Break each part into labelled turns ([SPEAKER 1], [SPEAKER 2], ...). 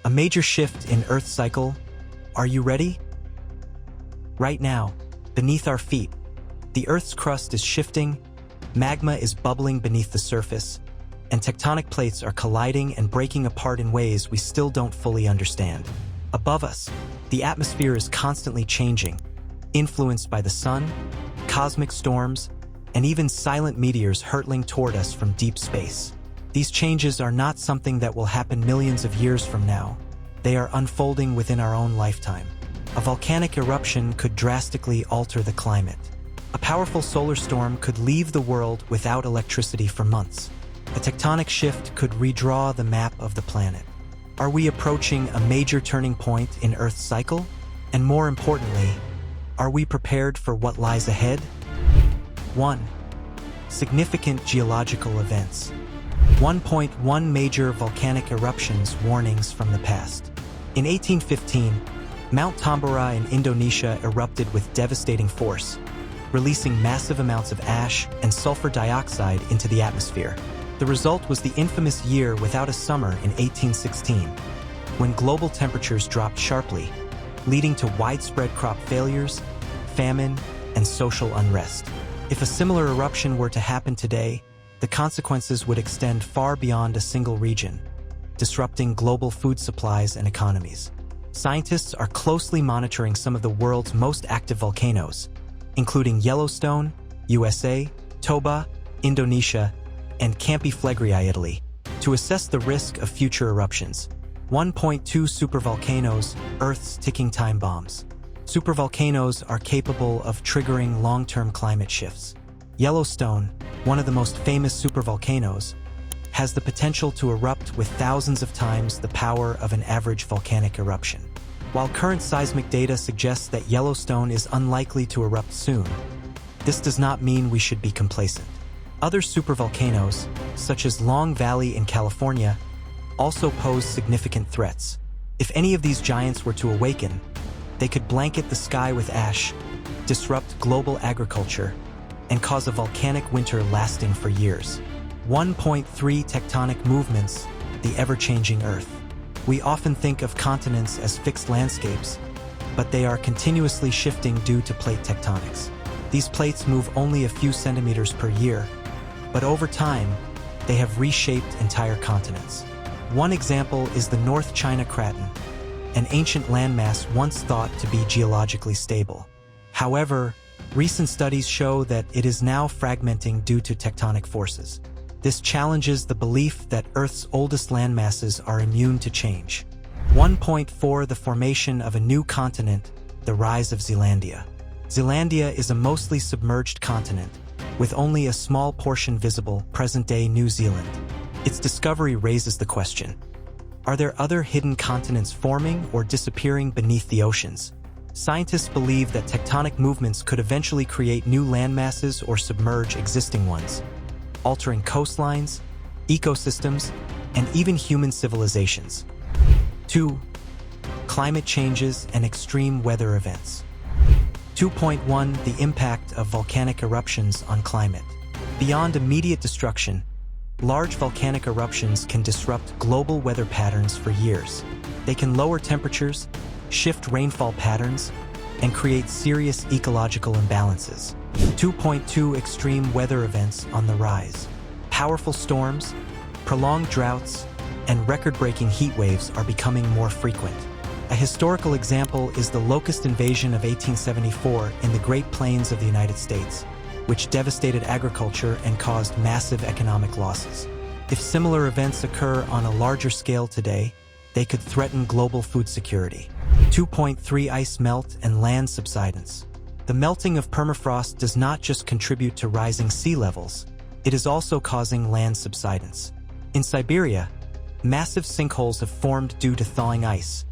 [SPEAKER 1] A major shift in Earth's cycle. Are you ready? Right now, beneath our feet, the Earth's crust is shifting, magma is bubbling beneath the surface, and tectonic plates are colliding and breaking apart in ways we still don't fully understand. Above us, the atmosphere is constantly changing, influenced by the sun, cosmic storms, and even silent meteors hurtling toward us from deep space. These changes are not something that will happen millions of years from now. They are unfolding within our own lifetime. A volcanic eruption could drastically alter the climate. A powerful solar storm could leave the world without electricity for months. A tectonic shift could redraw the map of the planet. Are we approaching a major turning point in Earth's cycle? And more importantly, are we prepared for what lies ahead? 1. Significant geological events. 1.1 Major volcanic eruptions warnings from the past. In 1815, Mount Tambora in Indonesia erupted with devastating force, releasing massive amounts of ash and sulfur dioxide into the atmosphere. The result was the infamous year without a summer in 1816, when global temperatures dropped sharply, leading to widespread crop failures, famine, and social unrest. If a similar eruption were to happen today, the consequences would extend far beyond a single region, disrupting global food supplies and economies. Scientists are closely monitoring some of the world's most active volcanoes, including Yellowstone, USA, Toba, Indonesia, and Campi Flegrei, Italy, to assess the risk of future eruptions. 1.2 Supervolcanoes, Earth's ticking time bombs. Supervolcanoes are capable of triggering long-term climate shifts. Yellowstone, one of the most famous supervolcanoes, has the potential to erupt with thousands of times the power of an average volcanic eruption. While current seismic data suggests that Yellowstone is unlikely to erupt soon, this does not mean we should be complacent. Other supervolcanoes, such as Long Valley in California, also pose significant threats. If any of these giants were to awaken, they could blanket the sky with ash, disrupt global agriculture, and cause a volcanic winter lasting for years. 1.3 Tectonic movements, the ever-changing Earth. We often think of continents as fixed landscapes, but they are continuously shifting due to plate tectonics. These plates move only a few centimeters per year, but over time, they have reshaped entire continents. One example is the North China Craton, an ancient landmass once thought to be geologically stable. However, recent studies show that it is now fragmenting due to tectonic forces. This challenges the belief that Earth's oldest landmasses are immune to change. 1.4 The formation of a new continent, the rise of Zealandia. Zealandia is a mostly submerged continent, with only a small portion visible, present-day New Zealand. Its discovery raises the question: are there other hidden continents forming or disappearing beneath the oceans? Scientists believe that tectonic movements could eventually create new landmasses or submerge existing ones, altering coastlines, ecosystems, and even human civilizations. 2. Climate changes and extreme weather events. 2.1 The impact of volcanic eruptions on climate. Beyond immediate destruction, large volcanic eruptions can disrupt global weather patterns for years. They can lower temperatures, shift rainfall patterns, and create serious ecological imbalances. 2.2 Extreme weather events on the rise. Powerful storms, prolonged droughts, and record-breaking heat waves are becoming more frequent. A historical example is the locust invasion of 1874 in the Great Plains of the United States, which devastated agriculture and caused massive economic losses. If similar events occur on a larger scale today, they could threaten global food security. 2.3 Ice melt and land subsidence. The melting of permafrost does not just contribute to rising sea levels, it is also causing land subsidence. In Siberia, massive sinkholes have formed due to thawing ice,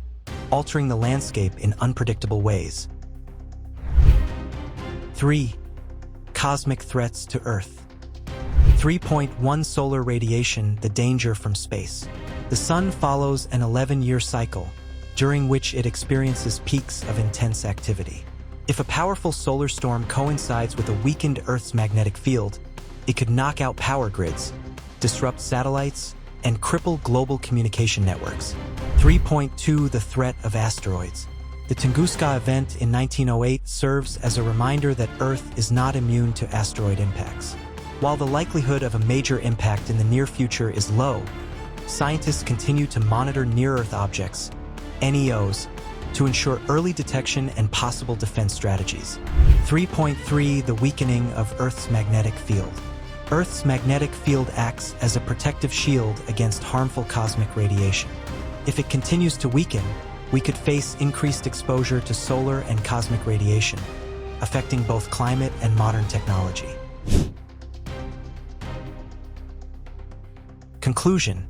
[SPEAKER 1] altering the landscape in unpredictable ways. 3. Cosmic threats to Earth. 3.1 Solar radiation, the danger from space. The Sun follows an 11-year cycle, during which it experiences peaks of intense activity. If a powerful solar storm coincides with a weakened Earth's magnetic field, it could knock out power grids, disrupt satellites, and cripple global communication networks. 3.2 The threat of asteroids. The Tunguska event in 1908 serves as a reminder that Earth is not immune to asteroid impacts. While the likelihood of a major impact in the near future is low, scientists continue to monitor near-Earth objects, NEOs, to ensure early detection and possible defense strategies. 3.3 The weakening of Earth's magnetic field. Earth's magnetic field acts as a protective shield against harmful cosmic radiation. If it continues to weaken, we could face increased exposure to solar and cosmic radiation, affecting both climate and modern technology. Conclusion: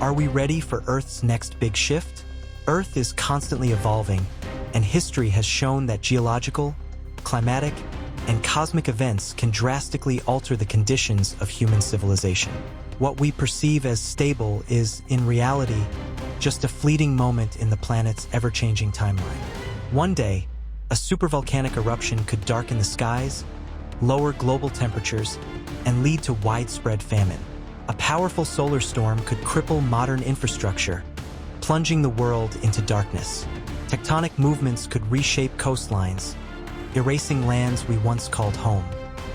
[SPEAKER 1] are we ready for Earth's next big shift? Earth is constantly evolving, and history has shown that geological, climatic, and cosmic events can drastically alter the conditions of human civilization. What we perceive as stable is, in reality, just a fleeting moment in the planet's ever-changing timeline. One day, a supervolcanic eruption could darken the skies, lower global temperatures, and lead to widespread famine. A powerful solar storm could cripple modern infrastructure, plunging the world into darkness. Tectonic movements could reshape coastlines, erasing lands we once called home.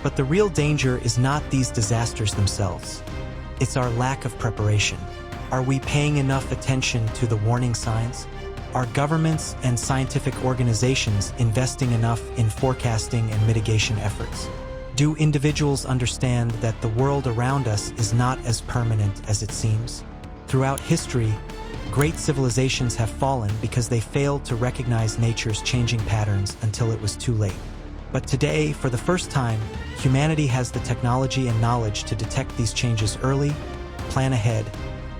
[SPEAKER 1] But the real danger is not these disasters themselves. It's our lack of preparation. Are we paying enough attention to the warning signs? Are governments and scientific organizations investing enough in forecasting and mitigation efforts? Do individuals understand that the world around us is not as permanent as it seems? Throughout history, great civilizations have fallen because they failed to recognize nature's changing patterns until it was too late. But today, for the first time, humanity has the technology and knowledge to detect these changes early, plan ahead,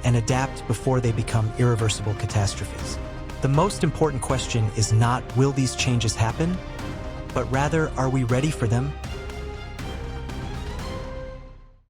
[SPEAKER 1] and adapt before they become irreversible catastrophes. The most important question is not, will these changes happen? But rather, are we ready for them?